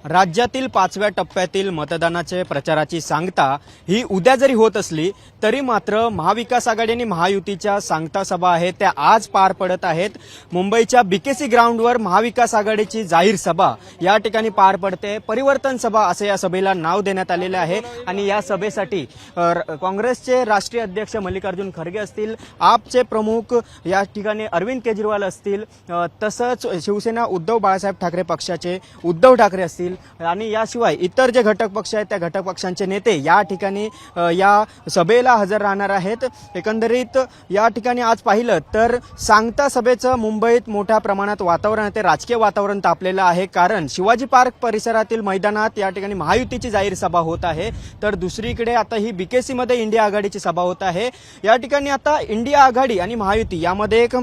राज्यातील 5व्या टप्प्यातील मतदानाचे प्रचाराची सांगता ही उद्या जरी होत असली तरी मात्र महाविकास आघाडी आणि महायुतीच्या सांगता सभा आहेत त्या आज पार पडत आहेत। मुंबईच्या बीकेसी ग्राउंडवर महाविकास आघाडीची जाहीर सभा या ठिकाणी पार पडते। परिवर्तन सभा असे या सभेला नाव देण्यात आलेले आहे आणि या सभेसाठी काँग्रेसचे राष्ट्रीय अध्यक्ष मल्लिकार्जुन खरगे असतील, आपचे प्रमुख या ठिकाणी अरविंद केजरीवाल असतील, तसंच शिवसेना उद्धव बाळासाहेब ठाकरे पक्षाचे उद्धव ठाकरे असतील आणि याशिवाय इतर जे घटक पक्ष आहेत त्या घटक पक्षांचे नेते या ठिकाणी या सभेला हजर राहणार आहेत। एकंदरीत या ठिकाणी आज पाहिलं तर सांगता सभेचं मुंबईत मोठ्या प्रमाणात वातावरण ते राजकीय वातावरण तापलेलं आहे, कारण शिवाजी पार्क परिसरातील मैदानात या ठिकाणी महायुतीची जाहीर सभा होत आहे, तर दुसरीकडे आता ही बीकेसी मध्ये इंडिया आघाडीची सभा होत आहे। या ठिकाणी आता इंडिया आघाडी आणि महायुती यामध्ये एक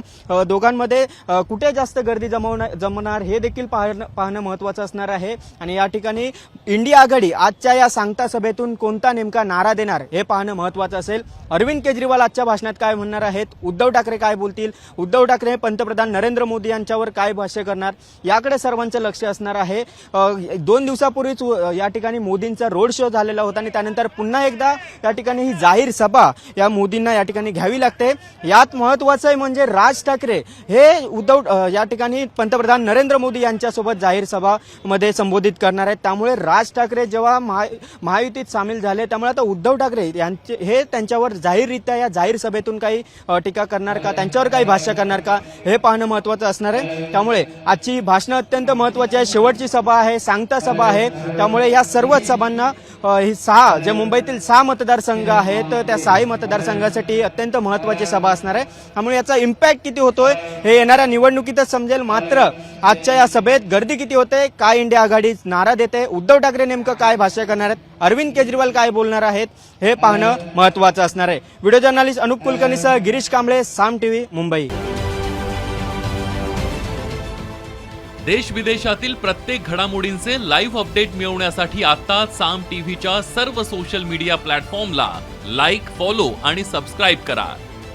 दोघांमध्ये कुठे जास्त गर्दी जमणार हे देखील पाहणं महत्त्वाचं असणार आहे आणि या ठिकाणी इंडिया आघाडी आजच्या या सांगता सभेतून कोणता नेमका नारा देणार हे पाहणं महत्त्वाचं असेल। अरविंद केजरीवाल आजच्या भाषणात काय म्हणणार आहेत, उद्धव ठाकरे काय बोलतील, उद्धव ठाकरे पंतप्रधान नरेंद्र मोदी यांच्यावर काय भाष्य करणार याकडे सर्वांचं लक्ष असणार आहे। 2 दिवसापूर्वीच या ठिकाणी मोदींचा रोड शो झालेला होता आणि त्यानंतर पुन्हा एकदा या ठिकाणी ही जाहीर सभा या मोदींना या ठिकाणी घ्यावी लागते। यात महत्त्वाचं आहे म्हणजे राज ठाकरे हे उद्धव या ठिकाणी पंतप्रधान नरेंद्र मोदी यांच्यासोबत जाहीर सभा मध्ये संबोधित करणार आहेत, त्यामुळे राज ठाकरे जेव्हा महायुतीत सामील झाले त्यामुळे आता उद्धव ठाकरे यांचे हे त्यांच्यावर जाहीररित्या या जाहीर सभेतून काही टीका करणार का, त्यांच्यावर काही भाष्य करणार का हे पाहणं महत्त्वाचं असणार आहे। त्यामुळे आजची भाषणं अत्यंत महत्त्वाची आहे, शेवटची सभा आहे, सांगता सभा आहे, त्यामुळे या सर्वच सभांना ही 6 जे मुंबईतील 6 मतदारसंघ आहेत त्या 6 मतदारसंघासाठी अत्यंत महत्त्वाची सभा असणार आहे। त्यामुळे याचा इम्पॅक्ट किती होतोय हे येणाऱ्या निवडणुकीतच समजेल। मात्र आजच्या या सभेत गर्दी किती होते, काय इंडिया आघाडी नारा देते, उद्धव ठाकरे नेमकं काय भाष्य करणार आहेत, अरविंद केजरीवाल काय बोलणार आहेत हे पाहणं महत्त्वाचं असणार आहे। व्हिडिओ जर्नलिस्ट अनुप कुलकर्णीसह गिरीश कांबळे, साम टीव्ही, मुंबई। देश विदेशातील प्रत्येक घडामोडींचे लाईव्ह अपडेट मिळवण्यासाठी आता साम टीव्हीच्या सर्व सोशल मीडिया प्लॅटफॉर्मला लाईक, फॉलो आणि सबस्क्राईब करा।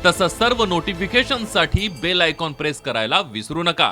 तसंच सर्व नोटिफिकेशनसाठी बेल आयकॉन प्रेस करायला विसरू नका।